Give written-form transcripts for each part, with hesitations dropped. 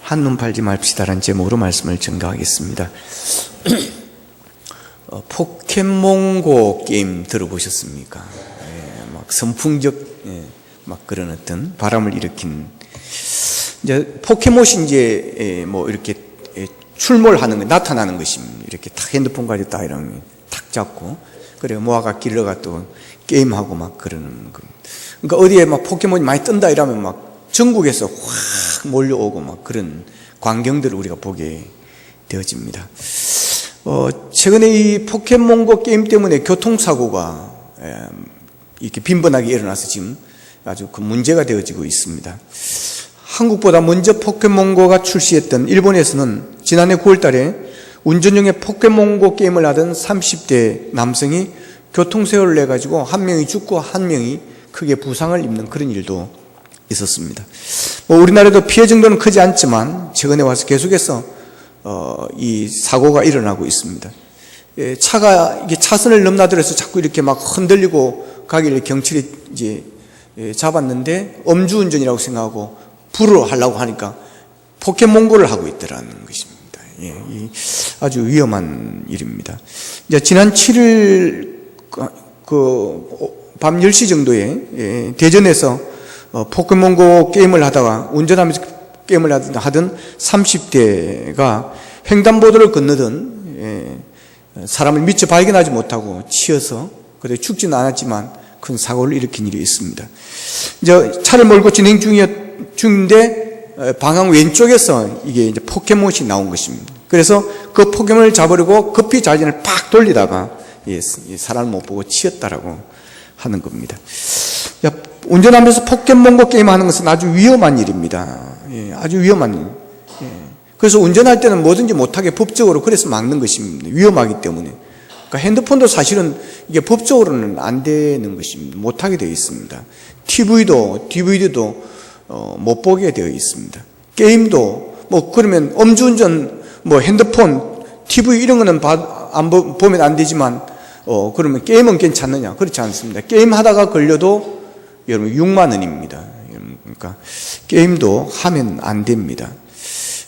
한눈 팔지 맙시다라는 제목으로 말씀을 전가하겠습니다. 포켓몬고 게임 들어보셨습니까? 막 선풍적, 막 그런 어떤 바람을 일으킨, 이제 포켓몬이 이제 뭐 이렇게 출몰하는 거, 나타나는 것입니다. 이렇게 탁 핸드폰 가지고 딱 이런 탁 잡고, 그래 모아가 길러가 또 게임하고 막 그러는 거. 그러니까 어디에 막 포켓몬이 많이 뜬다 이러면 막 전국에서 확 몰려오고 막 그런 광경들을 우리가 보게 되어집니다. 최근에 이 포켓몬고 게임 때문에 교통사고가 이렇게 빈번하게 일어나서 지금 아주 그 문제가 되어지고 있습니다. 한국보다 먼저 포켓몬고가 출시했던 일본에서는 지난해 9월 달에 운전 중에 포켓몬고 게임을 하던 30대 남성이 교통사고를 내가지고 한 명이 죽고 한 명이 크게 부상을 입는 그런 일도 있었습니다. 우리나라도 피해 정도는 크지 않지만 최근에 와서 계속해서 이 사고가 일어나고 있습니다. 차가 이게 차선을 넘나들어서 자꾸 이렇게 막 흔들리고 가길래 경찰이 이제 잡았는데 음주운전이라고 생각하고 불을 하려고 하니까 포켓몬고를 하고 있더라는 것입니다. 아주 위험한 일입니다. 이제 지난 7일 밤 10시 정도에 대전에서 포켓몬고 게임을 하다가 운전하면서 게임을 하던 30대가 횡단보도를 건너던 사람을 미처 발견하지 못하고 치여서 그래 죽지는 않았지만 큰 사고를 일으킨 일이 있습니다. 이제 차를 몰고 진행 중인데 방향 왼쪽에서 이게 이제 포켓몬이 나온 것입니다. 그래서 그 포켓몬을 잡으려고 급히 좌회전을 팍 돌리다가 사람을 못 보고 치였다라고 하는 겁니다. 운전하면서 포켓몬고 게임하는 것은 아주 위험한 일입니다. 아주 위험한 일. 그래서 운전할 때는 뭐든지 못하게 법적으로 그래서 막는 것입니다. 위험하기 때문에. 그러니까 핸드폰도 사실은 이게 법적으로는 안 되는 것입니다. 못하게 되어 있습니다. TV도, DVD도 못 보게 되어 있습니다. 게임도 그러면 음주운전, 핸드폰, TV 이런 거는 보면 안 되지만 그러면 게임은 괜찮느냐? 그렇지 않습니다. 게임 하다가 걸려도 여러분 6만 원입니다. 그러니까 게임도 하면 안 됩니다.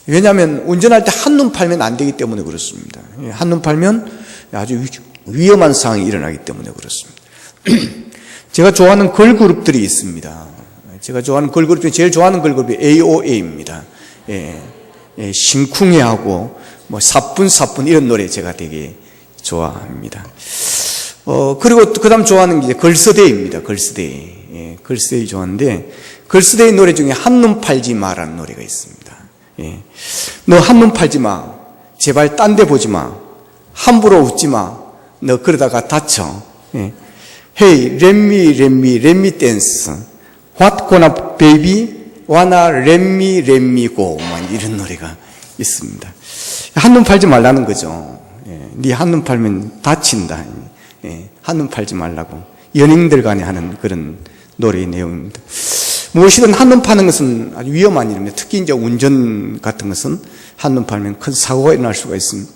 왜냐하면 운전할 때 한눈 팔면 안 되기 때문에 그렇습니다. 한눈 팔면 아주 위험한 상황이 일어나기 때문에 그렇습니다. 제가 좋아하는 걸그룹들이 있습니다. 제가 좋아하는 걸그룹 중에 제일 좋아하는 걸그룹이 AOA입니다. 심쿵해하고 사뿐사뿐 이런 노래 제가 되게 좋아합니다. 그리고 그 다음 좋아하는 게 걸스데이입니다. 걸스데이. 걸스데이 좋아하는데, 걸스데이 노래 중에 한눈 팔지 마라는 노래가 있습니다. 너 한눈 팔지 마. 제발 딴 데 보지 마. 함부로 웃지 마. 너 그러다가 다쳐. Hey, let me dance. What gonna baby? wanna let me go. 이런 노래가 있습니다. 한눈 팔지 말라는 거죠. 네 한눈 팔면 다친다. 한눈 팔지 말라고 연인들 간에 하는 그런 노래의 내용입니다. 무엇이든 한눈 파는 것은 아주 위험한 일입니다. 특히 이제 운전 같은 것은 한눈 팔면 큰 사고가 일어날 수가 있습니다.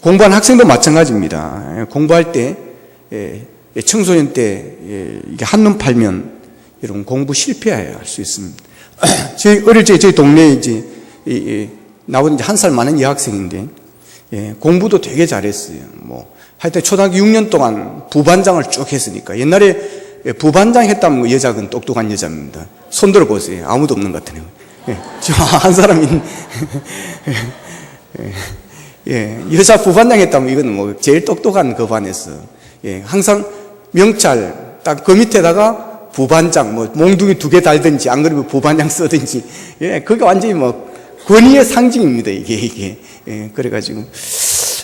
공부하는 학생도 마찬가지입니다. 공부할 때 청소년 때 이게 한눈 팔면 여러분 공부 실패해야 할 수 있습니다. 저희 어릴 때 저희 동네에 이제 나보다 이제 한 살 많은 여학생인데 공부도 되게 잘했어요. 하여튼 초등학교 6년 동안 부반장을 쭉 했으니까 옛날에 부반장 했다면 여자는 똑똑한 여자입니다. 손 들어보세요. 아무도 없는 것 같아요. 저 한 사람이 여자 부반장 했다면 이건 제일 똑똑한 그 반에서 항상 명찰 딱 그 밑에다가 부반장 몽둥이 2개 달든지 안 그러면 부반장 쓰든지 그게 완전히 권위의 상징입니다. 이게 그래가지고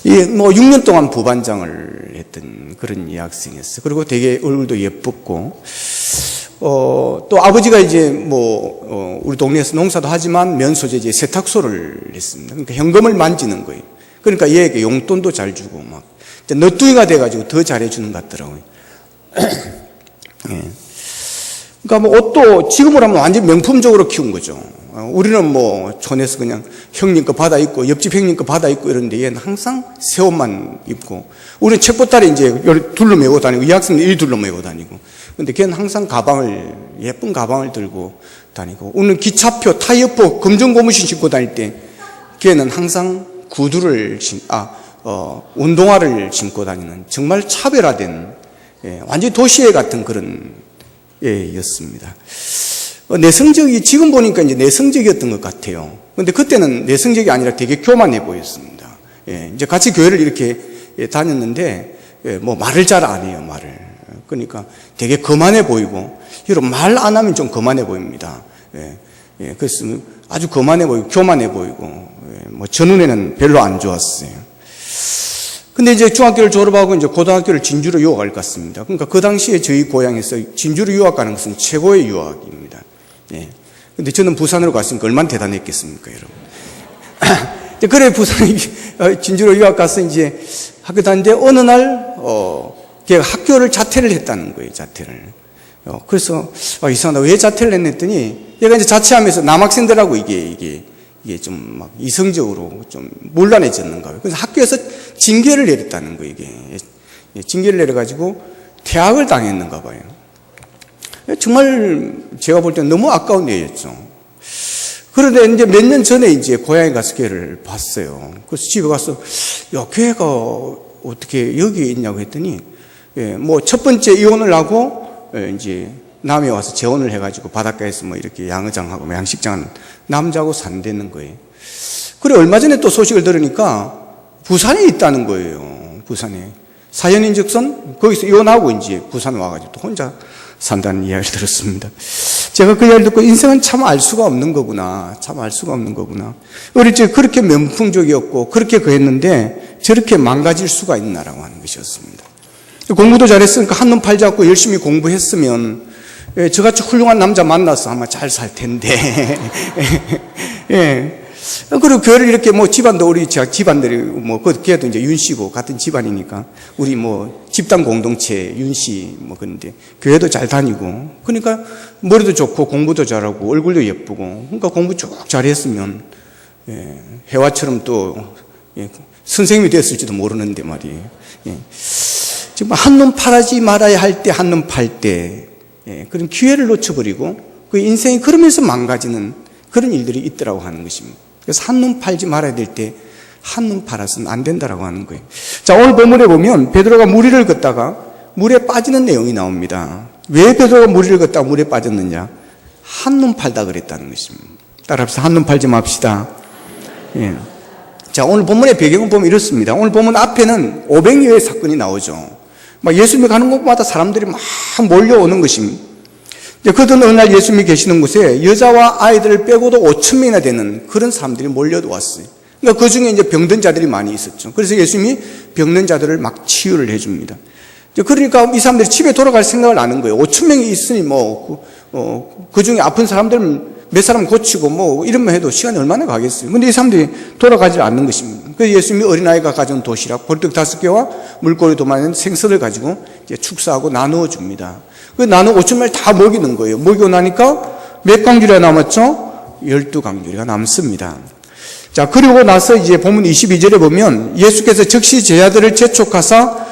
6년 동안 부반장을 했던 그런 여학생이었어요. 그리고 되게 얼굴도 예뻤고, 또 아버지가 이제 우리 동네에서 농사도 하지만 면소재 이제 세탁소를 했습니다. 그러니까 현금을 만지는 거예요. 그러니까 얘에게 용돈도 잘 주고 너뚜이가 돼가지고 더 잘해주는 것 같더라고요. 그러니까 옷도 지금으로 하면 완전 명품적으로 키운 거죠. 우리는 뭐 촌에서 그냥 형님 거 받아 입고 옆집 형님 거 받아 입고 이러는데 얘는 항상 새 옷만 입고, 우리는 책보따리 이제 둘러 메고 다니고, 이 학생은 이 둘러 메고 다니고, 근데 걔는 항상 예쁜 가방을 들고 다니고, 우리는 기차표, 타이어표, 검정 고무신 신고 다닐 때 걔는 항상 운동화를 신고 다니는 정말 차별화된, 완전히 도시애 같은 그런 애였습니다. 내성적이, 지금 보니까 이제 내성적이었던 것 같아요. 근데 그때는 내성적이 아니라 되게 교만해 보였습니다. 이제 같이 교회를 이렇게 다녔는데, 뭐 말을 잘 안 해요, 말을. 그러니까 되게 거만해 보이고, 여러분 말 안 하면 좀 거만해 보입니다. 그래서 아주 거만해 보이고, 교만해 보이고, 뭐 저 눈에는 별로 안 좋았어요. 근데 이제 중학교를 졸업하고 이제 고등학교를 진주로 유학을 갔습니다. 그러니까 그 당시에 저희 고향에서 진주로 유학 가는 것은 최고의 유학입니다. 근데 저는 부산으로 갔으니까 얼마나 대단했겠습니까, 여러분. 그래, 진주로 유학 가서 이제 학교 다니는데 어느 날, 걔가 학교를 자퇴를 했다는 거예요, 자퇴를. 그래서, 이상하다. 왜 자퇴를 했더니, 얘가 이제 자퇴하면서 남학생들하고 이게 좀 막 이성적으로 좀 문란해졌는가 봐요. 그래서 학교에서 징계를 내렸다는 거예요, 이게. 징계를 내려가지고 퇴학을 당했는가 봐요. 정말 제가 볼 때는 너무 아까운 애였죠. 그런데 이제 몇 년 전에 이제 고향에 가서 걔를 봤어요. 그래서 집에 가서, 야, 걔가 어떻게 여기 있냐고 했더니, 뭐 첫 번째 이혼을 하고, 이제 남해 와서 재혼을 해가지고 바닷가에서 뭐 이렇게 양어장하고 뭐 양식장하는 남자하고 산다는 거예요. 그래, 얼마 전에 또 소식을 들으니까 부산에 있다는 거예요. 부산에. 사연인즉슨 거기서 이혼하고 이제 부산 와가지고 또 혼자 산다는 이야기를 들었습니다. 제가 그 이야기를 듣고 인생은 참 알 수가 없는 거구나. 참 알 수가 없는 거구나. 어릴 적 그렇게 명풍적이었고 그렇게 그랬는데 저렇게 망가질 수가 있나라고 하는 것이었습니다. 공부도 잘했으니까 한눈 팔지 않고 열심히 공부했으면 저같이 훌륭한 남자 만나서 아마 잘 살 텐데. 그리고 교회를 이렇게 뭐 집안도 우리 집안들이 뭐 걔도 이제 윤 씨고 같은 집안이니까 우리 뭐 집단 공동체 윤 씨 뭐 그런데 교회도 잘 다니고 그러니까 머리도 좋고 공부도 잘하고 얼굴도 예쁘고 그러니까 공부 쭉 잘했으면 해와처럼 또 선생님이 됐을지도 모르는데 말이에요. 정말 한눈 팔지 말아야 할 때 한눈 팔 때 그런 기회를 놓쳐버리고 그 인생이 그러면서 망가지는 그런 일들이 있더라고 하는 것입니다. 그래서 한눈 팔지 말아야 될 때 한눈 팔아서는 안 된다라고 하는 거예요. 자, 오늘 본문에 보면 베드로가 물 위를 걷다가 물에 빠지는 내용이 나옵니다. 왜 베드로가 물 위를 걷다가 물에 빠졌느냐? 한눈 팔다 그랬다는 것입니다. 따라합시다. 한눈 팔지 맙시다. 자, 오늘 본문의 배경을 보면 이렇습니다. 오늘 본문 앞에는 500여의 사건이 나오죠. 막 예수님이 가는 곳마다 사람들이 막 몰려오는 것입니다. 그러던 어느 날 예수님이 계시는 곳에 여자와 아이들을 빼고도 5,000명이나 되는 그런 사람들이 몰려왔어요. 그러니까 그 중에 이제 병든 자들이 많이 있었죠. 그래서 예수님이 병든 자들을 막 치유를 해줍니다. 그러니까 이 사람들이 집에 돌아갈 생각을 안 한 거예요. 5,000명이 있으니 그 중에 아픈 사람들은 몇 사람 고치고 뭐 이런만 해도 시간이 얼마나 가겠어요. 근데 이 사람들이 돌아가지 않는 것입니다. 그래서 예수님이 어린아이가 가져온 도시락, 보리떡 5개와 물고기 2마리는 생선을 가지고 이제 축사하고 나누어 줍니다. 그 나누어 5,000마리 다 먹이는 거예요. 먹이고 나니까 몇 강주리가 남았죠? 12강주리가 남습니다. 자, 그리고 나서 이제 본문 22절에 보면 예수께서 즉시 제자들을 재촉하사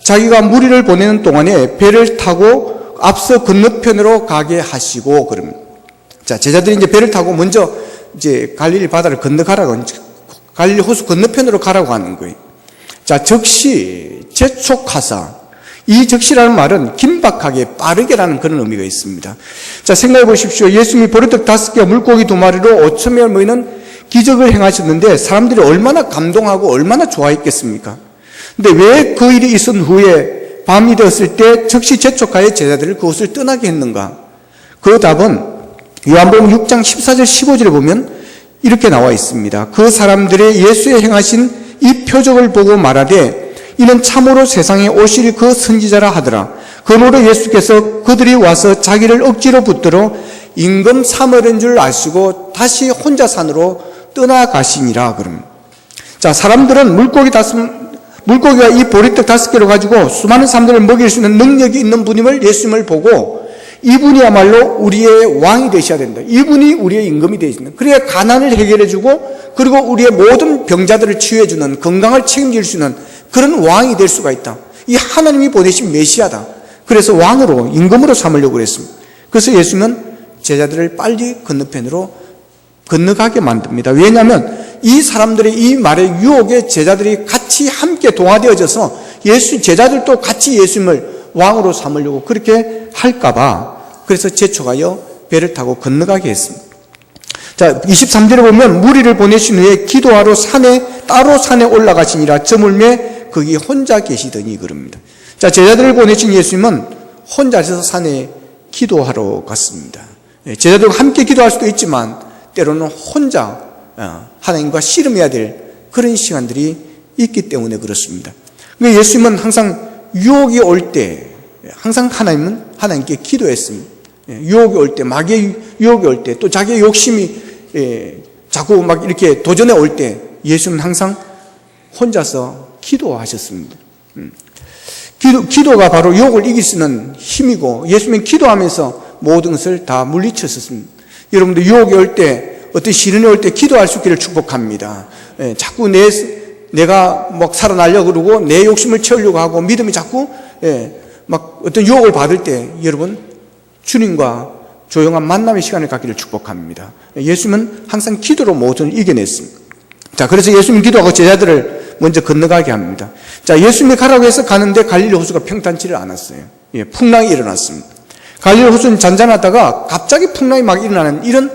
자기가 무리를 보내는 동안에 배를 타고 앞서 건너편으로 가게 하시고 그럽니다. 자, 제자들이 이제 배를 타고 먼저 이제 갈릴리 바다를 건너가라고, 갈릴리 호수 건너편으로 가라고 하는 거예요. 자, 즉시 재촉하사. 이 즉시라는 말은 긴박하게 빠르게라는 그런 의미가 있습니다. 자, 생각해 보십시오. 예수님이 보리떡 5개와 물고기 2마리로 5,000명을 모이는 기적을 행하셨는데 사람들이 얼마나 감동하고 얼마나 좋아했겠습니까? 근데 왜 그 일이 있은 후에 밤이 되었을 때 즉시 재촉하여 제자들을 그곳을 떠나게 했는가? 그 답은 요한복음 6장 14절 15절에 보면 이렇게 나와 있습니다. 그 사람들의 예수의 행하신 이 표적을 보고 말하되 이는 참으로 세상에 오실 그 선지자라 하더라. 그러므로 예수께서 그들이 와서 자기를 억지로 붙들어 임금 삼으려는 줄 아시고 다시 혼자 산으로 떠나가시니라. 그럼 자, 사람들은 물고기와 이 보리떡 5개로 가지고 수많은 사람들을 먹일 수 있는 능력이 있는 분임을 예수님을 보고 이분이야말로 우리의 왕이 되셔야 된다. 이분이 우리의 임금이 되신다. 그래야 가난을 해결해주고 그리고 우리의 모든 병자들을 치유해주는 건강을 책임질 수 있는 그런 왕이 될 수가 있다. 이 하나님이 보내신 메시아다. 그래서 왕으로 임금으로 삼으려고 그랬습니다. 그래서 예수님은 제자들을 빨리 건너편으로 건너가게 만듭니다. 왜냐하면 이 사람들의 이 말의 유혹에 제자들이 같이 함께 동화되어져서 제자들도 같이 예수님을 왕으로 삼으려고 그렇게 할까봐 그래서 재촉하여 배를 타고 건너가게 했습니다. 자, 23절에 보면 무리를 보내신 후에 기도하러 따로 산에 올라가시니라 저물매 거기 혼자 계시더니 그럽니다. 자, 제자들을 보내신 예수님은 혼자서 산에 기도하러 갔습니다. 제자들과 함께 기도할 수도 있지만 때로는 혼자 하나님과 씨름해야 될 그런 시간들이 있기 때문에 그렇습니다. 예수님은 항상 유혹이 올 때 항상 하나님께 기도했습니다. 유혹이 올 때, 마귀의 유혹이 올 때, 또 자기의 욕심이 자꾸 막 이렇게 도전해 올 때 예수님은 항상 혼자서 기도하셨습니다. 기도가 바로 유혹을 이길 수 있는 힘이고 예수님은 기도하면서 모든 것을 다 물리쳤었습니다. 여러분들 유혹이 올 때, 어떤 시련이 올 때 기도할 수 있기를 축복합니다. 자꾸 내가 막 살아나려고 그러고 내 욕심을 채우려고 하고 믿음이 자꾸 막 어떤 유혹을 받을 때 여러분 주님과 조용한 만남의 시간을 갖기를 축복합니다. 예수님은 항상 기도로 모든 걸 이겨냈습니다. 자, 그래서 예수님 기도하고 제자들을 먼저 건너가게 합니다. 자, 예수님이 가라고 해서 가는데 갈릴리 호수가 평탄치를 않았어요. 풍랑이 일어났습니다. 갈릴리 호수는 잔잔하다가 갑자기 풍랑이 막 일어나는 이런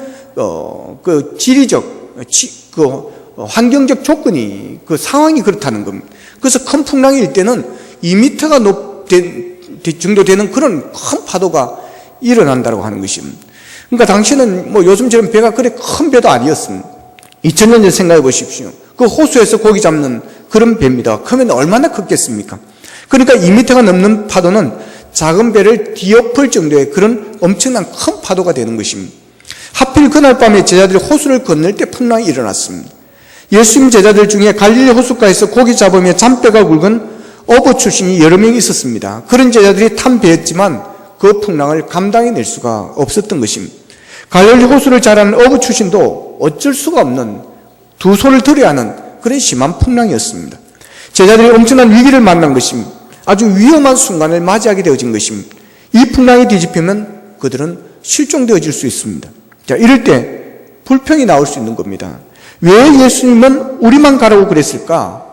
그 지리적 환경적 조건이 그 상황이 그렇다는 겁니다. 그래서 큰 풍랑이 일 때는 2m가 정도 되는 그런 큰 파도가 일어난다고 하는 것입니다. 그러니까 당시는 뭐 요즘처럼 배가 그래 큰 배도 아니었습니다. 2000년 전 생각해 보십시오. 그 호수에서 고기 잡는 그런 배입니다. 크면 얼마나 컸겠습니까? 그러니까 2m가 넘는 파도는 작은 배를 뒤엎을 정도의 그런 엄청난 큰 파도가 되는 것입니다. 하필 그날 밤에 제자들이 호수를 건널 때 풍랑이 일어났습니다. 예수님 제자들 중에 갈릴리 호숫가에서 고기 잡으며 잔뼈가 굵은 어부 출신이 여러 명 있었습니다. 그런 제자들이 탄 배였지만 그 풍랑을 감당해낼 수가 없었던 것입니다. 갈릴리 호수를 잘 아는 어부 출신도 어쩔 수가 없는 두 손을 들어야 하는 그런 심한 풍랑이었습니다. 제자들이 엄청난 위기를 만난 것입니다. 아주 위험한 순간을 맞이하게 되어진 것입니다. 이 풍랑이 뒤집히면 그들은 실종되어질 수 있습니다. 자, 이럴 때 불평이 나올 수 있는 겁니다. 왜 예수님은 우리만 가라고 그랬을까?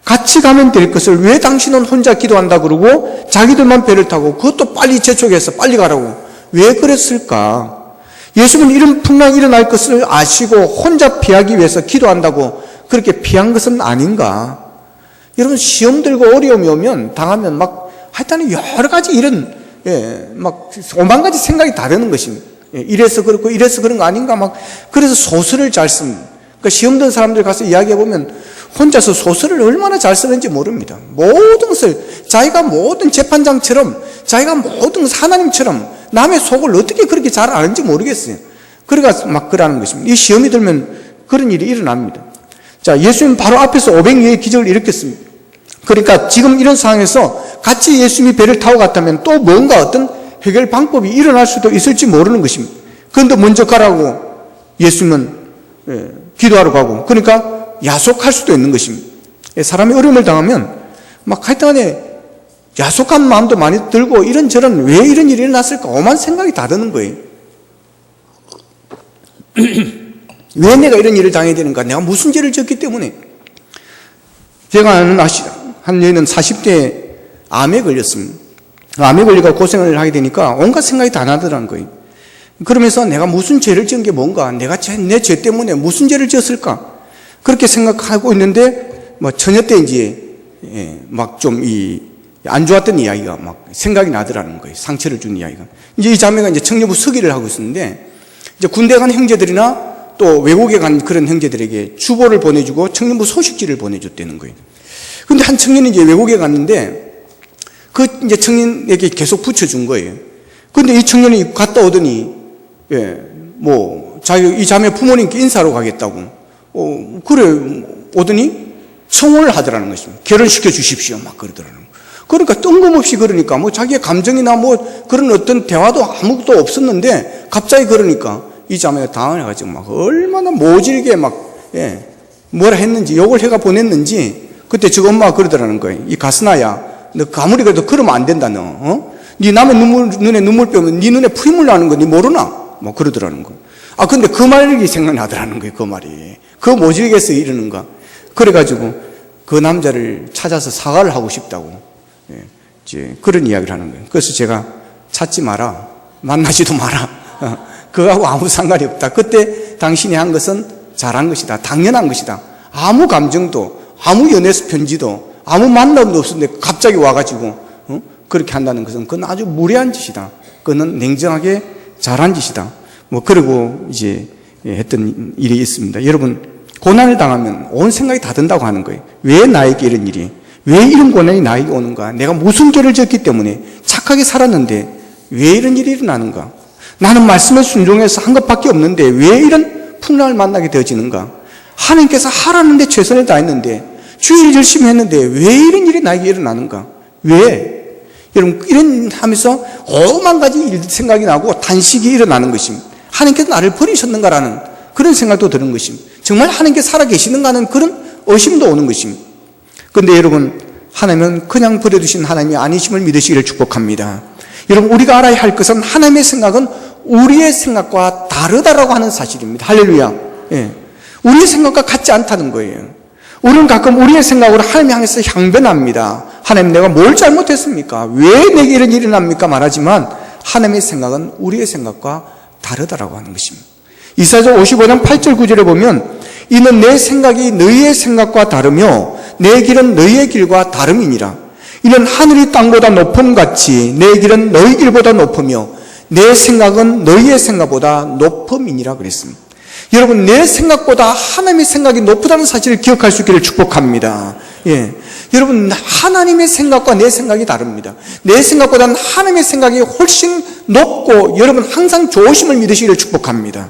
같이 가면 될 것을 왜 당신은 혼자 기도한다 그러고 자기들만 배를 타고 그것도 빨리 재촉해서 빨리 가라고 왜 그랬을까? 예수님은 이런 풍랑이 일어날 것을 아시고 혼자 피하기 위해서 기도한다고 그렇게 피한 것은 아닌가? 여러분 시험 들고 어려움이 오면 당하면 막 하여튼 여러 가지 이런 막 오만 가지 생각이 다 드는 것입니다. 이래서 그렇고 이래서 그런 거 아닌가 막 그래서 소설을 잘 씁니다. 그러니까 시험 든 사람들 가서 이야기해 보면 혼자서 소설을 얼마나 잘 쓰는지 모릅니다. 모든 것을 자기가 모든 재판장처럼 자기가 모든 하나님처럼 남의 속을 어떻게 그렇게 잘 아는지 모르겠어요. 그래가 막 그러는 것입니다. 이 시험이 들면 그런 일이 일어납니다. 자, 예수님 바로 앞에서 500여의 기적을 일으켰습니다. 그러니까 지금 이런 상황에서 같이 예수님이 배를 타고 갔다면 또 뭔가 어떤 해결 방법이 일어날 수도 있을지 모르는 것입니다. 그런데 먼저 가라고 예수님은 기도하러 가고 그러니까 야속할 수도 있는 것입니다. 사람이 어려움을 당하면 막 하여튼간에 야속한 마음도 많이 들고 이런저런 왜 이런 일이 일어났을까 오만 생각이 다 드는 거예요. 왜 내가 이런 일을 당해야 되는가? 내가 무슨 죄를 졌기 때문에. 제가 아는 한 여인은 40대에 암에 걸렸습니다. 암에 걸리고 고생을 하게 되니까 온갖 생각이 다 나더라는 거예요. 그러면서 내가 무슨 죄를 지은 게 뭔가, 내가 내 죄 때문에 무슨 죄를 지었을까? 그렇게 생각하고 있는데, 뭐, 처녀 때 이제, 막 좀 안 좋았던 이야기가 막 생각이 나더라는 거예요. 상처를 준 이야기가. 이제 이 자매가 이제 청년부 서기를 하고 있었는데, 이제 군대 간 형제들이나 또 외국에 간 그런 형제들에게 주보를 보내주고 청년부 소식지를 보내줬다는 거예요. 근데 한 청년이 이제 외국에 갔는데, 그 이제 청년에게 계속 붙여준 거예요. 근데 이 청년이 갔다 오더니, 이 자매 부모님께 인사하러 가겠다고. 그래, 오더니 청혼을 하더라는 것입니다. 결혼시켜 주십시오. 막 그러더라는 거예요. 그러니까 뜬금없이 그러니까 뭐 자기의 감정이나 뭐 그런 어떤 대화도 아무것도 없었는데 갑자기 그러니까 이 자매가 당황해가지고 막 얼마나 모질게 막 뭐라 했는지 욕을 해가 보냈는지 그때 저 엄마가 그러더라는 거예요. 이 가스나야, 너 아무리 그래도 그러면 안 된다 너. 네 남의 눈에 눈물 빼면 네 눈에 피물 나는 거 네 모르나? 뭐 그러더라는 거예요. 근데 그 말이 생각나더라는 거예요. 그 말이. 그 모질게서 이러는가. 그래가지고 그 남자를 찾아서 사과를 하고 싶다고 이제 그런 이야기를 하는 거예요. 그래서 제가 찾지 마라, 만나지도 마라. 그거하고 아무 상관이 없다. 그때 당신이 한 것은 잘한 것이다, 당연한 것이다. 아무 감정도, 아무 연애 편지도, 아무 만남도 없었는데 갑자기 와가지고 그렇게 한다는 것은 그건 아주 무례한 짓이다. 그거는 냉정하게 잘한 짓이다. 뭐 그러고 이제 했던 일이 있습니다. 여러분, 고난을 당하면 온 생각이 다 든다고 하는 거예요. 왜 나에게 이런 일이, 왜 이런 고난이 나에게 오는가? 내가 무슨 죄를 졌기 때문에 착하게 살았는데 왜 이런 일이 일어나는가? 나는 말씀에 순종해서 한 것밖에 없는데 왜 이런 풍랑을 만나게 되어지는가? 하나님께서 하라는데 최선을 다했는데 주일 열심히 했는데 왜 이런 일이 나에게 일어나는가? 왜? 여러분, 이런 하면서 오만 가지 생각이 나고 단식이 일어나는 것입니다. 하나님께서 나를 버리셨는가라는 그런 생각도 드는 것입니다. 정말 하나님께 살아계시는가 하는 그런 의심도 오는 것입니다. 그런데 여러분, 하나님은 그냥 버려두신 하나님이 아니심을 믿으시기를 축복합니다. 여러분, 우리가 알아야 할 것은 하나님의 생각은 우리의 생각과 다르다라고 하는 사실입니다. 할렐루야. 우리의 생각과 같지 않다는 거예요. 우리는 가끔 우리의 생각으로 하나님 향해서 향변합니다. 하나님, 내가 뭘 잘못했습니까? 왜 내게 이런 일이 납니까? 말하지만 하나님의 생각은 우리의 생각과 다르다라고 하는 것입니다. 이사야 55장 8절 9절에 보면 이는 내 생각이 너희의 생각과 다르며 내 길은 너희의 길과 다름이니라. 이는 하늘이 땅보다 높음같이 내 길은 너희 길보다 높으며 내 생각은 너희의 생각보다 높음이니라 그랬습니다. 여러분, 내 생각보다 하나님의 생각이 높다는 사실을 기억할 수 있기를 축복합니다. 여러분, 하나님의 생각과 내 생각이 다릅니다. 내 생각보다는 하나님의 생각이 훨씬 높고 여러분 항상 좋으심을 믿으시기를 축복합니다.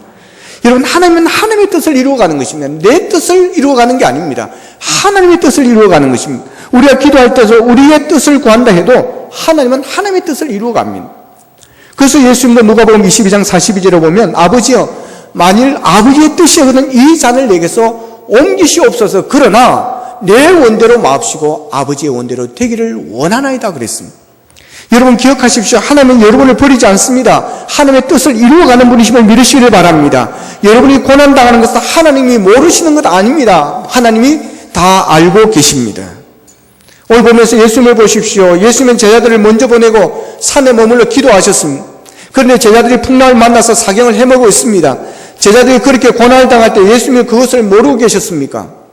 여러분, 하나님은 하나님의 뜻을 이루어가는 것입니다. 내 뜻을 이루어가는 게 아닙니다. 하나님의 뜻을 이루어가는 것입니다. 우리가 기도할 때서 우리의 뜻을 구한다 해도 하나님은 하나님의 뜻을 이루어갑니다. 그래서 예수님도 누가복음 22장 42절에 보면 아버지여, 만일 아버지의 뜻이거든 이 잔을 내게서 옮기시옵소서. 그러나 내 원대로 마옵시고 아버지의 원대로 되기를 원하나이다 그랬습니다. 여러분, 기억하십시오. 하나님은 여러분을 버리지 않습니다. 하나님의 뜻을 이루어가는 분이심을 믿으시기를 바랍니다. 여러분이 고난당하는 것은 하나님이 모르시는 것 아닙니다. 하나님이 다 알고 계십니다. 오늘 보면서 예수님을 보십시오. 예수님은 제자들을 먼저 보내고 산에 머물러 기도하셨습니다. 그런데 제자들이 풍랑을 만나서 사경을 해먹고 있습니다. 제자들이 그렇게 고난을 당할 때 예수님이 그것을 모르고 계셨습니까?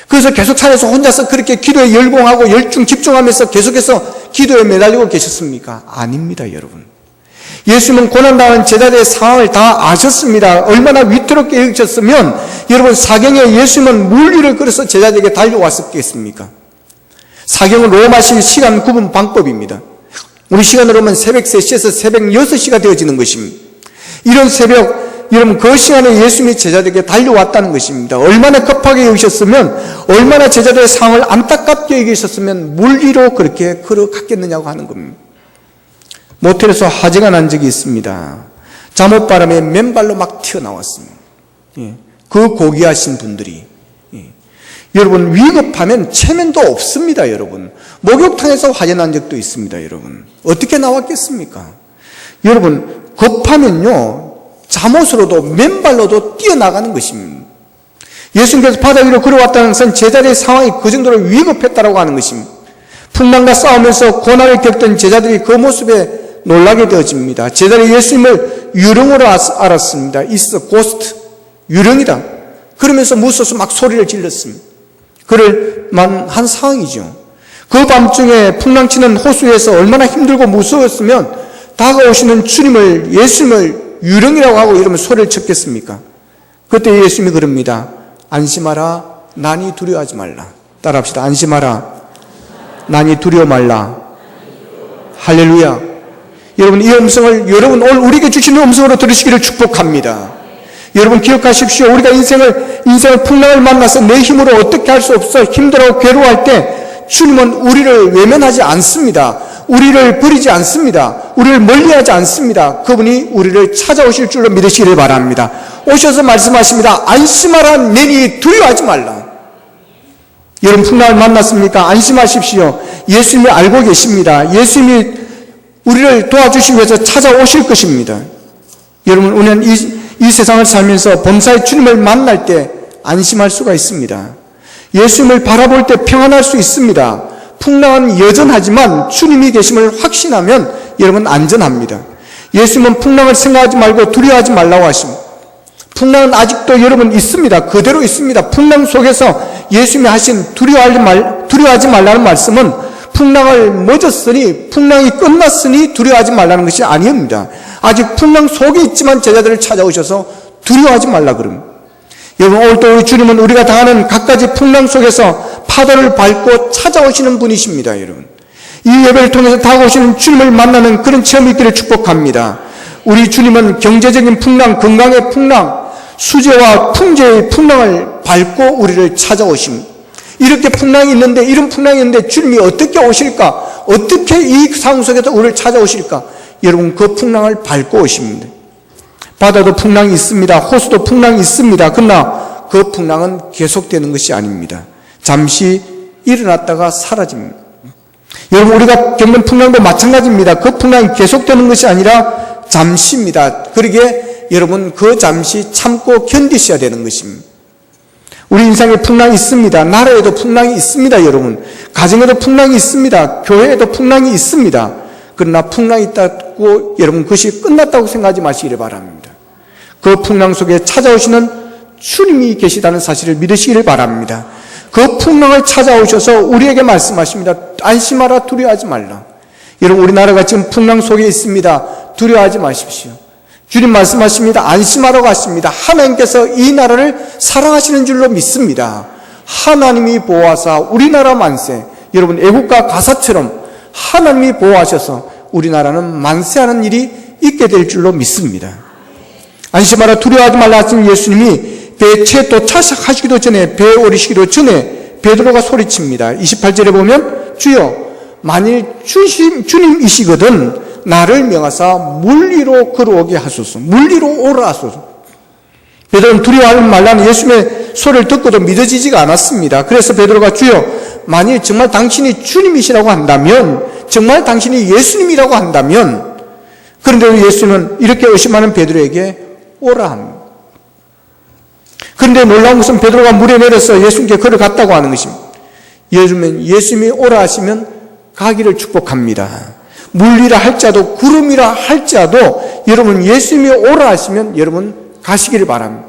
그래서 계속 산에서 혼자서 그렇게 기도에 열공하고 열중 집중하면서 계속해서 기도에 매달리고 계셨습니까? 아닙니다, 여러분. 예수님은 고난당한 제자들의 상황을 다 아셨습니다. 얼마나 위태롭게 여기셨으면 여러분, 사경에 예수님은 물 위를 걸어서 제자들에게 달려왔었겠습니까? 사경은 로마식 시간 구분 방법입니다. 우리 시간으로 하면 새벽 3시에서 새벽 6시가 되어지는 것입니다. 이런 새벽, 여러분, 그 시간에 예수님이 제자들에게 달려왔다는 것입니다. 얼마나 급하게 여기셨으면, 얼마나 제자들의 상황을 안타깝게 여기셨으면 물 위로 그렇게 걸어갔겠느냐고 하는 겁니다. 모텔에서 화재가 난 적이 있습니다. 잠옷바람에 맨발로 막 튀어나왔습니다. 그 고귀하신 분들이, 여러분, 위급하면 체면도 없습니다, 여러분. 목욕탕에서 화재 난 적도 있습니다, 여러분. 어떻게 나왔겠습니까? 여러분, 급하면요, 잠옷으로도 맨발로도 뛰어나가는 것입니다. 예수님께서 바다 위로 걸어왔다는 것은 제자들의 상황이 그 정도로 위급했다고 하는 것입니다. 풍랑과 싸우면서 고난을 겪던 제자들이 그 모습에 놀라게 되어집니다. 제자들이 예수님을 유령으로 알았습니다. 있어, 고스트, 유령이다. 그러면서 무서워서 막 소리를 질렀습니다. 그럴 만한 상황이죠. 그 밤중에 풍랑치는 호수에서 얼마나 힘들고 무서웠으면 다가오시는 주님을, 예수님을 유령이라고 하고 이러면 소리를 쳤겠습니까? 그때 예수님이 그럽니다. 안심하라, 난이 두려워하지 말라. 따라합시다. 안심하라, 난이 두려워 말라. 할렐루야. 여러분, 이 음성을 여러분 오늘 우리에게 주시는 음성으로 들으시기를 축복합니다. 여러분, 기억하십시오. 우리가 인생을 풍랑을 만나서 내 힘으로 어떻게 할 수 없어 힘들어 괴로워할 때 주님은 우리를 외면하지 않습니다. 우리를 버리지 않습니다. 우리를 멀리하지 않습니다. 그분이 우리를 찾아오실 줄로 믿으시기를 바랍니다. 오셔서 말씀하십니다. 안심하라, 내니 두려워하지 말라. 여러분 풍랑을 만났습니까? 안심하십시오. 예수님이 알고 계십니다. 예수님이 우리를 도와주시기 위해서 찾아오실 것입니다. 여러분 우리는 이 세상을 살면서 범사의 주님을 만날 때 안심할 수가 있습니다. 예수님을 바라볼 때 평안할 수 있습니다. 풍랑은 여전하지만 주님이 계심을 확신하면 여러분 안전합니다. 예수님은 풍랑을 생각하지 말고 두려워하지 말라고 하십니다. 풍랑은 아직도 여러분 있습니다. 그대로 있습니다. 풍랑 속에서 예수님이 하신 두려워하지 말라는 말씀은 풍랑을 멎었으니, 풍랑이 끝났으니 두려워하지 말라는 것이 아닙니다. 아직 풍랑 속에 있지만 제자들을 찾아오셔서 두려워하지 말라 그럽니다. 여러분 오늘도 우리 주님은 우리가 당하는 갖가지 풍랑 속에서 파도를 밟고 찾아오시는 분이십니다. 여러분 이 예배를 통해서 다가오시는 주님을 만나는 그런 체험이 있기를 축복합니다. 우리 주님은 경제적인 풍랑, 건강의 풍랑, 수재와 풍재의 풍랑을 밟고 우리를 찾아오십니다. 이렇게 풍랑이 있는데, 이런 풍랑이 있는데 주님이 어떻게 오실까? 어떻게 이 상황 속에서 우리를 찾아오실까? 여러분 그 풍랑을 밟고 오십니다. 바다도 풍랑이 있습니다. 호수도 풍랑이 있습니다. 그러나 그 풍랑은 계속되는 것이 아닙니다. 잠시 일어났다가 사라집니다. 여러분 우리가 겪는 풍랑도 마찬가지입니다. 그 풍랑이 계속되는 것이 아니라 잠시입니다. 그러기에 여러분 그 잠시 참고 견디셔야 되는 것입니다. 우리 인생에 풍랑이 있습니다. 나라에도 풍랑이 있습니다. 여러분 가정에도 풍랑이 있습니다. 교회에도 풍랑이 있습니다. 그러나 풍랑이 있다고 여러분 그것이 끝났다고 생각하지 마시기를 바랍니다. 그 풍랑 속에 찾아오시는 주님이 계시다는 사실을 믿으시기를 바랍니다. 그 풍랑을 찾아오셔서 우리에게 말씀하십니다. 안심하라, 두려워하지 말라. 여러분 우리나라가 지금 풍랑 속에 있습니다. 두려워하지 마십시오. 주님 말씀하십니다. 안심하라고 하십니다. 하나님께서 이 나라를 사랑하시는 줄로 믿습니다. 하나님이 보호하사 우리나라 만세, 여러분 애국가 가사처럼 하나님이 보호하셔서 우리나라는 만세하는 일이 있게 될 줄로 믿습니다. 안심하라, 두려워하지 말라 하신 예수님이 배에 도착하시기도 전에, 배에 오르시기도 전에 베드로가 소리칩니다. 28절에 보면 주여 만일 주님이시거든 나를 명하사 물 위로 걸어오게 하소서. 물 위로 오라 하소서. 베드로는 두려워하지 말라는 예수님의 소리를 듣고도 믿어지지가 않았습니다. 그래서 베드로가 주여 만일 정말 당신이 주님이시라고 한다면, 정말 당신이 예수님이라고 한다면, 그런데 예수는 이렇게 의심하는 베드로에게 오라 합니다. 그런데 놀라운 것은 베드로가 물에 내려서 예수님께 걸어갔다고 하는 것입니다. 예수님이 오라 하시면 가기를 축복합니다. 물이라 할지라도 구름이라 할지라도 여러분 예수님이 오라 하시면 여러분 가시기를 바랍니다.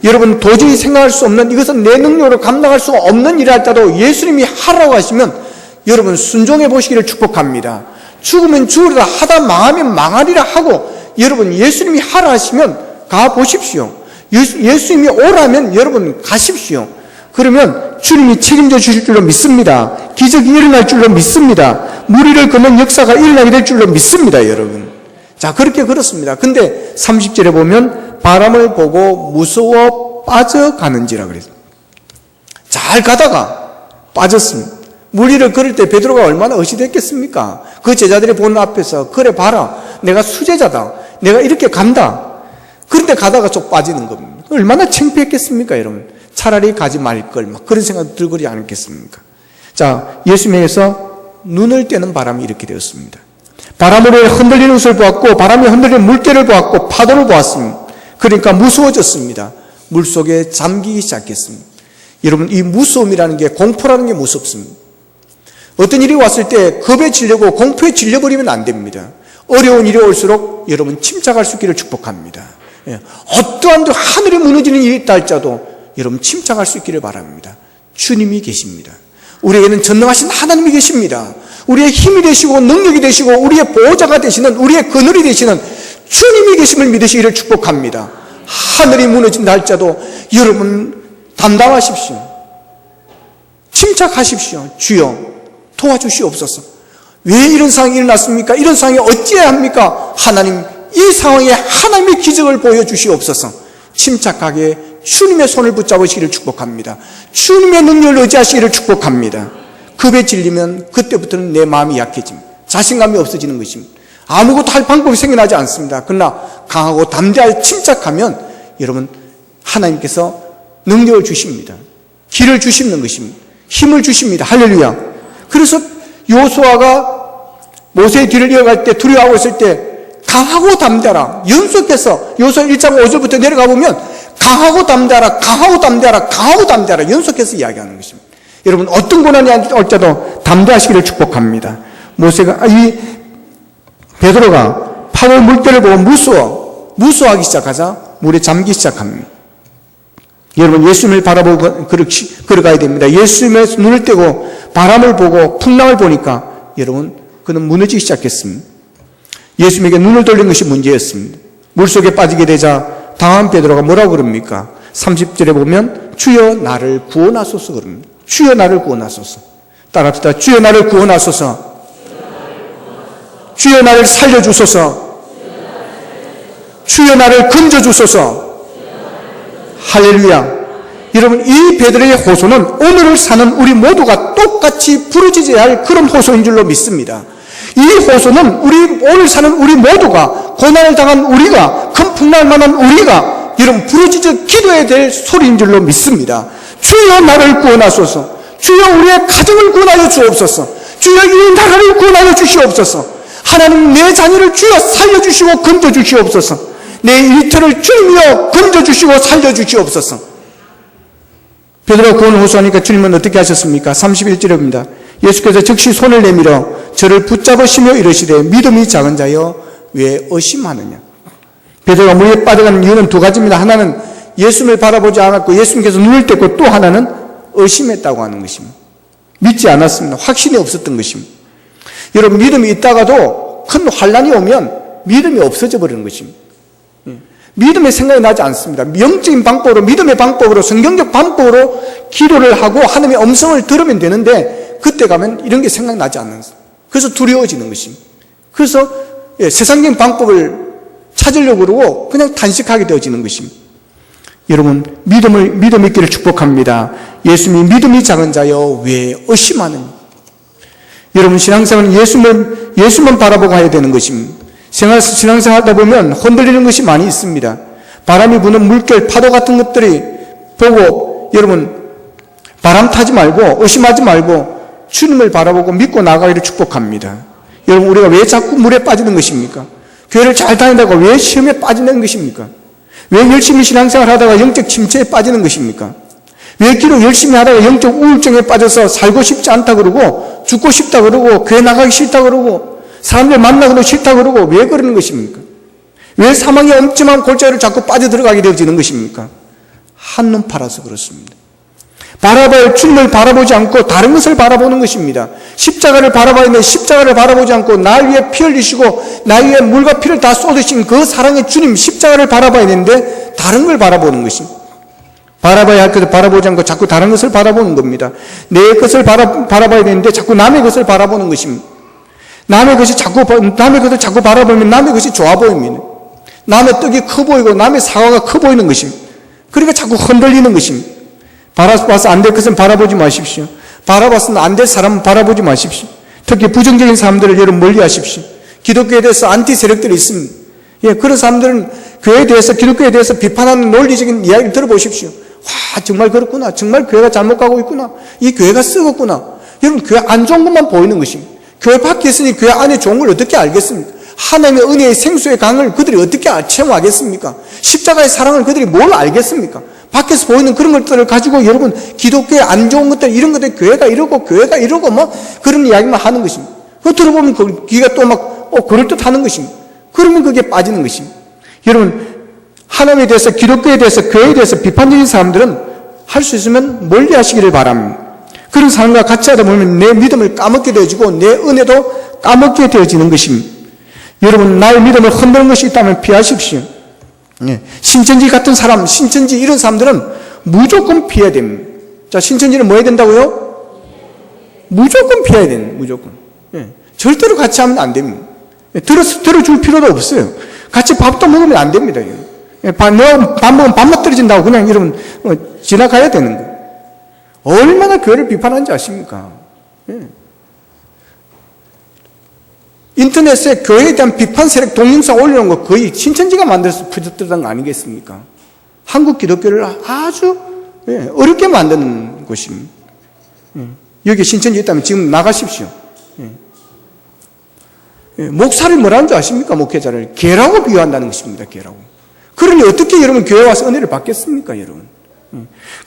여러분 도저히 생각할 수 없는, 이것은 내 능력으로 감당할 수 없는 일을 할지라도 예수님이 하라고 하시면 여러분 순종해 보시기를 축복합니다. 죽으면 죽으리라, 하다 망하면 망하리라 하고 여러분 예수님이 하라 하시면 가보십시오. 예수님이 오라면 여러분 가십시오. 그러면 주님이 책임져 주실 줄로 믿습니다. 기적이 일어날 줄로 믿습니다. 무리를 걷는 역사가 일어나게 될 줄로 믿습니다. 여러분 자 그렇게 걸었습니다. 근데 30절에 보면 바람을 보고 무서워 빠져가는지라 그랬어요. 잘 가다가 빠졌습니다. 무리를 걸을 때 베드로가 얼마나 어시됐겠습니까? 그 제자들이 보는 앞에서 그래 봐라, 내가 수제자다, 내가 이렇게 간다. 그런데 가다가 좀 빠지는 겁니다. 얼마나 창피했겠습니까? 여러분 차라리 가지 말걸, 막 그런 생각 들고 그러지 않겠습니까? 자, 예수님에게서 눈을 떼는 바람이 이렇게 되었습니다. 바람으로 흔들리는 것을 보았고, 바람이 흔들리는 물결을 보았고, 파도를 보았습니다. 그러니까 무서워졌습니다. 물속에 잠기기 시작했습니다. 여러분 이 무서움이라는 게, 공포라는 게 무섭습니다. 어떤 일이 왔을 때 겁에 질려고 공포에 질려버리면 안 됩니다. 어려운 일이 올수록 여러분 침착할 수 있기를 축복합니다. 어떠한 하늘이 무너지는 일이 있다 할지라도 여러분 침착할 수 있기를 바랍니다. 주님이 계십니다. 우리에게는 전능하신 하나님이 계십니다. 우리의 힘이 되시고 능력이 되시고 우리의 보호자가 되시는, 우리의 그늘이 되시는 주님이 계심을 믿으시기를 축복합니다. 하늘이 무너진다 할지라도 여러분 담당하십시오. 침착하십시오. 주여 도와주시옵소서. 왜 이런 상황이 일어났습니까? 이런 상황이 어찌해야 합니까? 하나님, 이 상황에 하나님의 기적을 보여주시옵소서. 침착하게 주님의 손을 붙잡으시기를 축복합니다. 주님의 능력을 의지하시기를 축복합니다. 급에 질리면 그때부터는 내 마음이 약해집니다. 자신감이 없어지는 것입니다. 아무것도 할 방법이 생겨나지 않습니다. 그러나 강하고 담대하게 침착하면 여러분 하나님께서 능력을 주십니다. 길을 주시는 것입니다. 힘을 주십니다. 할렐루야. 그래서 요수아가 모세의 뒤를 이어갈 때 두려워하고 있을 때 강하고 담대하라. 연속해서 요수아 1장 5절부터 내려가 보면 강하고 담대하라, 강하고 담대하라, 강하고 담대하라 연속해서 이야기하는 것입니다. 여러분 어떤 고난이 올지라도 담대하시기를 축복합니다. 베드로가 파도의 물결을 보고 무서워하기 시작하자 물에 잠기 시작합니다. 여러분 예수님을 바라보고 걸어가야 됩니다. 예수님의 눈을 떼고 바람을 보고 풍랑을 보니까 여러분 그는 무너지기 시작했습니다. 예수님에게 눈을 돌린 것이 문제였습니다. 물속에 빠지게 되자 당한 베드로가 뭐라고 그럽니까? 30절에 보면 주여 나를 구원하소서 그럽니다. 주여 나를 구원하소서. 따라합시다. 주여 나를 구원하소서. 주여 나를 살려주소서. 주여 나를 건져주소서. 할렐루야. 여러분 이 베드로의 호소는 오늘을 사는 우리 모두가 똑같이 부르짖어야 할 그런 호소인 줄로 믿습니다. 이 호소는 오늘 사는 우리 모두가 고난을 당한 우리가 큰 풍랑을 만난 우리가 여러분 부르짖어 기도해야 될 소리인 줄로 믿습니다. 주여 나를 구원하소서. 주여 우리의 가정을 구원하여 주옵소서. 주여 이 나라를 구원하여 주시옵소서. 하나님 내 자녀를 주여 살려주시고 건져주시옵소서. 내 일터를 주님이여 건져주시고 살려주시옵소서. 베드로가 구원을 호소하니까 주님은 어떻게 하셨습니까? 31절에 봅니다. 예수께서 즉시 손을 내밀어 저를 붙잡으시며 이르시되 믿음이 작은 자여 왜 의심하느냐. 베드로가 물에 빠져가는 이유는 두 가지입니다. 하나는 예수님을 바라보지 않았고 예수님께서 눈을 뗐고 또 하나는 의심했다고 하는 것입니다. 믿지 않았습니다. 확신이 없었던 것입니다. 여러분 믿음이 있다가도 큰 환란이 오면 믿음이 없어져 버리는 것입니다. 믿음의 생각이 나지 않습니다. 영적인 방법으로 믿음의 방법으로 성경적 방법으로 기도를 하고 하나님의 음성을 들으면 되는데 그때 가면 이런 게 생각나지 않는 거예요. 그래서 두려워지는 것입니다. 그래서 세상적인 방법을 찾으려고 그러고 그냥 단식하게 되어지는 것입니다. 여러분 믿음 있기를 축복합니다. 예수님이 믿음이 작은 자여 왜 의심하느냐. 여러분 신앙생활은 예수만 바라보고 해야 되는 것입니다. 신앙생활 하다 보면 흔들리는 것이 많이 있습니다. 바람이 부는 물결, 파도 같은 것들이 보고 여러분 바람 타지 말고 의심하지 말고 주님을 바라보고 믿고 나가기를 축복합니다. 여러분 우리가 왜 자꾸 물에 빠지는 것입니까? 교회를 잘 다니다가 왜 시험에 빠지는 것입니까? 왜 열심히 신앙생활 하다가 영적 침체에 빠지는 것입니까? 왜 기도 열심히 하다가 영적 우울증에 빠져서 살고 싶지 않다 그러고 죽고 싶다 그러고 교회 나가기 싫다 그러고 사람들 만나기도 싫다 그러고 왜 그러는 것입니까? 왜 사망의 엄침한 골짜기를 자꾸 빠져들어가게 되어지는 것입니까? 한눈 팔아서 그렇습니다. 바라봐야 주님을 바라보지 않고 다른 것을 바라보는 것입니다. 십자가를 바라봐야 하는데 십자가를 바라보지 않고 나 위에 피 흘리시고 나 위에 물과 피를 다 쏟으신 그 사랑의 주님 십자가를 바라봐야 되는데 다른 걸 바라보는 것입니다. 바라봐야 할 것을 바라보지 않고 자꾸 다른 것을 바라보는 겁니다. 내 것을 바라봐야 되는데 자꾸 남의 것을 바라보는 것입니다. 남의 것을 자꾸 바라보면 남의 것이 좋아 보입니다. 남의 떡이 커 보이고 남의 사과가 커 보이는 것입니다. 그러니까 자꾸 흔들리는 것입니다. 바라봐서 안 될 것은 바라보지 마십시오. 바라봐서는 안 될 사람은 바라보지 마십시오. 특히 부정적인 사람들을 여러분 멀리 하십시오. 기독교에 대해서 안티 세력들이 있습니다. 그런 사람들은 교회에 대해서 기독교에 대해서 비판하는 논리적인 이야기를 들어보십시오. 와 정말 그렇구나. 정말 교회가 잘못 가고 있구나. 이 교회가 썩었구나. 여러분 교회 안 좋은 것만 보이는 것입니다. 교회 밖에 있으니 교회 안에 좋은 걸 어떻게 알겠습니까? 하나님의 은혜의 생수의 강을 그들이 어떻게 체험하겠습니까? 십자가의 사랑을 그들이 뭘 알겠습니까? 밖에서 보이는 그런 것들을 가지고 여러분 기독교의 안 좋은 것들 이런 것들 교회가 이러고 뭐 그런 이야기만 하는 것입니다. 그거 들어보면 그 귀가 또 막 그럴듯하는 것입니다. 그러면 그게 빠지는 것입니다. 여러분 하나님에 대해서 기독교에 대해서 교회에 대해서 비판적인 사람들은 할 수 있으면 멀리 하시기를 바랍니다. 그런 사람과 같이 하다 보면 내 믿음을 까먹게 되어지고 내 은혜도 까먹게 되어지는 것입니다. 여러분 나의 믿음을 흔드는 것이 있다면 피하십시오. 신천지 같은 사람, 신천지 이런 사람들은 무조건 피해야 됩니다. 자, 신천지는 뭐 해야 된다고요? 무조건 피해야 됩니다. 무조건. 절대로 같이 하면 안 됩니다. 들어줄 필요도 없어요. 같이 밥도 먹으면 안 됩니다. 내가 밥 먹으면 밥맛 떨어진다고 그냥 여러분 지나가야 되는 거예요. 얼마나 교회를 비판하는지 아십니까? 인터넷에 교회에 대한 비판 세력 동영상 올리는 거 거의 신천지가 만들어서 퍼졌던 거 아니겠습니까? 한국 기독교를 아주 어렵게 만드는 곳입니다. 여기 신천지 있다면 지금 나가십시오. 목사를 뭐라는 줄 아십니까? 목회자를 개라고 비유한다는 것입니다. 개라고. 그러니 어떻게 여러분 교회 와서 은혜를 받겠습니까, 여러분?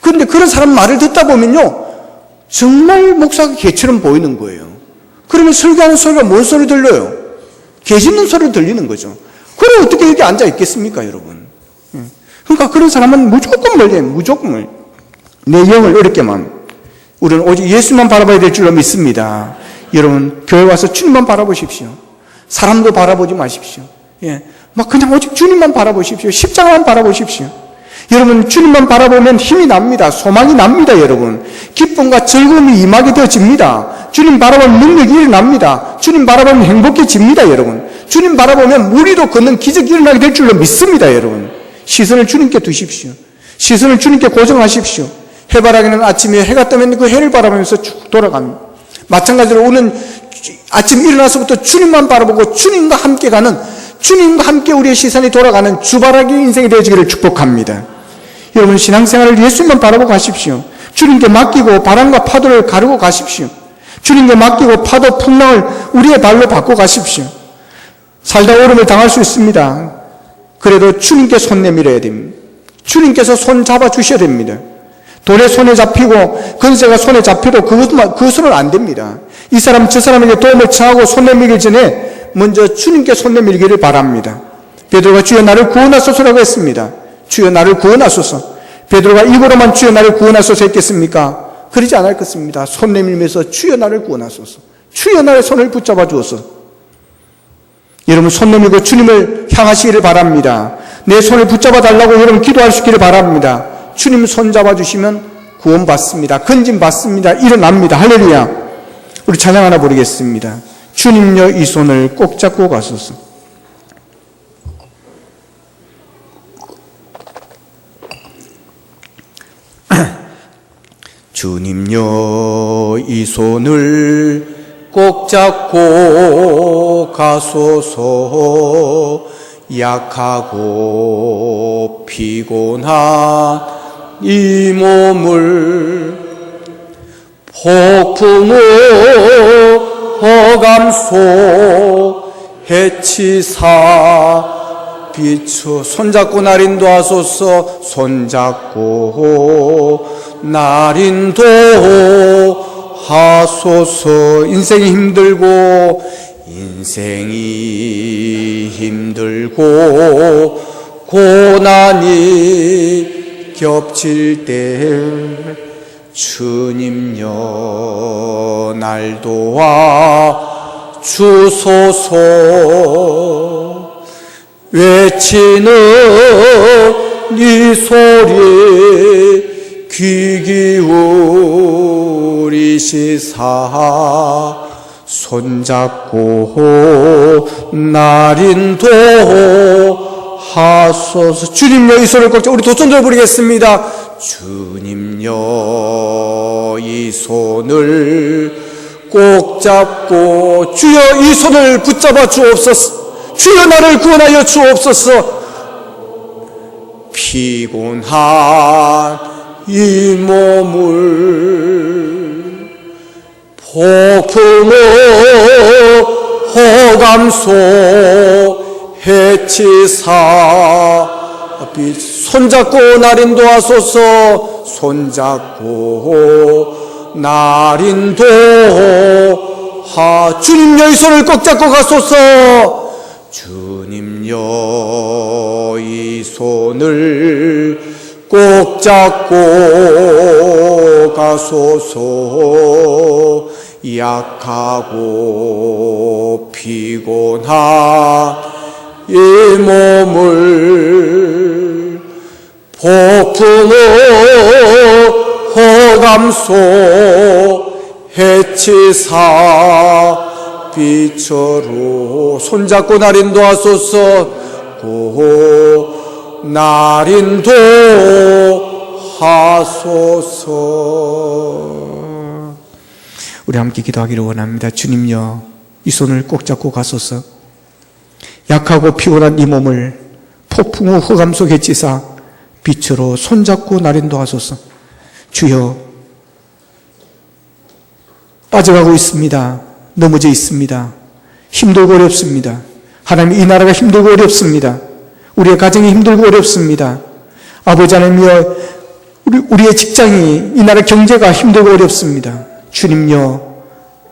그런데 그런 사람 말을 듣다 보면요, 정말 목사가 개처럼 보이는 거예요. 그러면 설교하는 소리가 뭔 소리 들려요? 개 짖는 소리 들리는 거죠. 그럼 어떻게 여기 앉아 있겠습니까, 여러분? 그러니까 그런 사람은 무조건 멀리, 무조건 내 영을 어렵게만. 우리는 오직 예수만 바라봐야 될 줄로 믿습니다. 여러분, 교회 와서 주님만 바라보십시오. 사람도 바라보지 마십시오. 막 그냥 오직 주님만 바라보십시오. 십자가만 바라보십시오. 여러분, 주님만 바라보면 힘이 납니다. 소망이 납니다, 여러분. 기쁨과 즐거움이 임하게 되어집니다. 주님 바라보면 능력이 일어납니다. 주님 바라보면 행복해집니다, 여러분. 주님 바라보면 무리도 걷는 기적이 일어나게 될 줄로 믿습니다, 여러분. 시선을 주님께 두십시오. 시선을 주님께 고정하십시오. 해바라기는 아침에 해가 뜨면 그 해를 바라보면서 쭉 돌아갑니다. 마찬가지로 우리는 아침 일어나서부터 주님만 바라보고 주님과 함께 가는, 주님과 함께 우리의 시선이 돌아가는 주바라기 인생이 되어지기를 축복합니다. 여러분, 신앙생활을 예수님만 바라보고 가십시오. 주님께 맡기고 바람과 파도를 가르고 가십시오. 주님께 맡기고 파도 풍랑을 우리의 발로 받고 가십시오. 살다 오름을 당할 수 있습니다. 그래도 주님께 손 내밀어야 됩니다. 주님께서 손 잡아주셔야 됩니다. 돌에 손에 잡히고 건세가 손에 잡혀도 그것은 안 됩니다. 이 사람 저 사람에게 도움을 청하고 손 내밀기 전에 먼저 주님께 손 내밀기를 바랍니다. 베드로가 주여 나를 구원하소서라고 했습니다. 주여 나를 구원하소서. 베드로가 입으로만 주여 나를 구원하소서 했겠습니까? 그러지 않을 것입니다. 손 내밀면서 주여 나를 구원하소서. 주여 나의 손을 붙잡아 주어서. 여러분, 손 내밀고 주님을 향하시기를 바랍니다. 내 손을 붙잡아 달라고 여러분 기도할 수 있기를 바랍니다. 주님 손 잡아주시면 구원받습니다. 건짐받습니다. 일어납니다. 할렐루야. 우리 찬양 하나 부르겠습니다. 주님여 이 손을 꼭 잡고 가소서. 주님여 이 손을 꼭 잡고 가소서. 약하고 피곤한 이 몸을 폭풍우 허감 속 해치사 비추. 손잡고 날 인도하소서. 손잡고 날 인도하소서. 인생이 힘들고 고난이 겹칠 때 주님여 날 도와 주소서. 외치는 네 소리 귀 기울이시사. 손잡고 날 인도하소서. 주님여 이 손을 꼭 잡고, 우리 도전들 부르겠습니다. 주님여 이 손을 꼭 잡고 주여 이 손을 붙잡아 주옵소서. 주여 나를 구원하여 주옵소서. 피곤한 이 몸을 폭풍우 허감 속 해치사 손잡고 날 인도하소서. 손잡고 날 인도하. 주님여 이 손을 꼭 잡고 가소서. 주님여 이 손을 꼭 잡고 가소서. 약하고 피곤한 이 몸을 폭풍우 허감 속 해치사 빛으로. 손잡고 날 인도하소서. 날 인도하소서. 우리 함께 기도하기를 원합니다. 주님요, 이 손을 꼭 잡고 가소서. 약하고 피곤한 이 몸을 폭풍 후 흑암 속에 찌사 빛으로 손잡고 나린도하소서. 주여, 빠져가고 있습니다. 넘어져 있습니다. 힘들고 어렵습니다. 하나님, 이 나라가 힘들고 어렵습니다. 우리의 가정이 힘들고 어렵습니다. 아버지 하나님이여, 우리의 직장이, 이 나라 경제가 힘들고 어렵습니다. 주님요,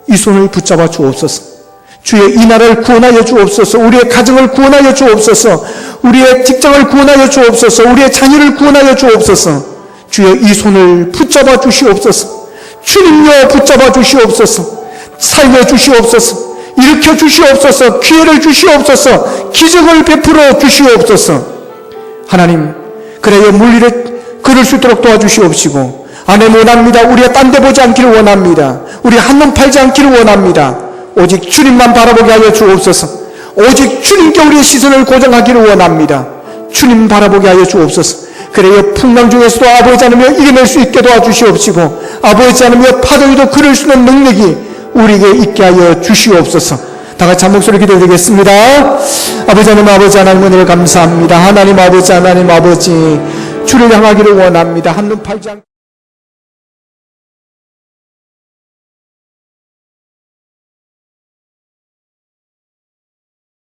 이 손을 붙잡아 주옵소서. 주여, 이 나라를 구원하여 주옵소서. 우리의 가정을 구원하여 주옵소서. 우리의 직장을 구원하여 주옵소서. 우리의 자녀를 구원하여 주옵소서. 주여, 이 손을 붙잡아 주시옵소서. 주님요, 붙잡아 주시옵소서. 살려 주시옵소서. 일으켜 주시옵소서. 기회를 주시옵소서. 기적을 베풀어 주시옵소서. 하나님, 그래야 물리를 걸을 수 있도록 도와주시옵시고, 하나님 원합니다. 우리가 딴 데 보지 않기를 원합니다. 우리 한눈 팔지 않기를 원합니다. 오직 주님만 바라보게 하여 주옵소서. 오직 주님께 우리의 시선을 고정하기를 원합니다. 주님 바라보게 하여 주옵소서. 그래요, 풍랑 중에서도 아버지 하나님여 이겨낼 수 있게 도와주시옵시고, 아버지 하나님여 파도 위도 걸을 수 있는 능력이 우리에게 있게 하여 주시옵소서. 다 같이 한 목소리 기도드리겠습니다. 아버지 하나님, 아버지 하나님 은혜를 감사합니다. 하나님 아버지, 하나님 아버지, 주를 향하기를 원합니다. 한눈 팔지 않고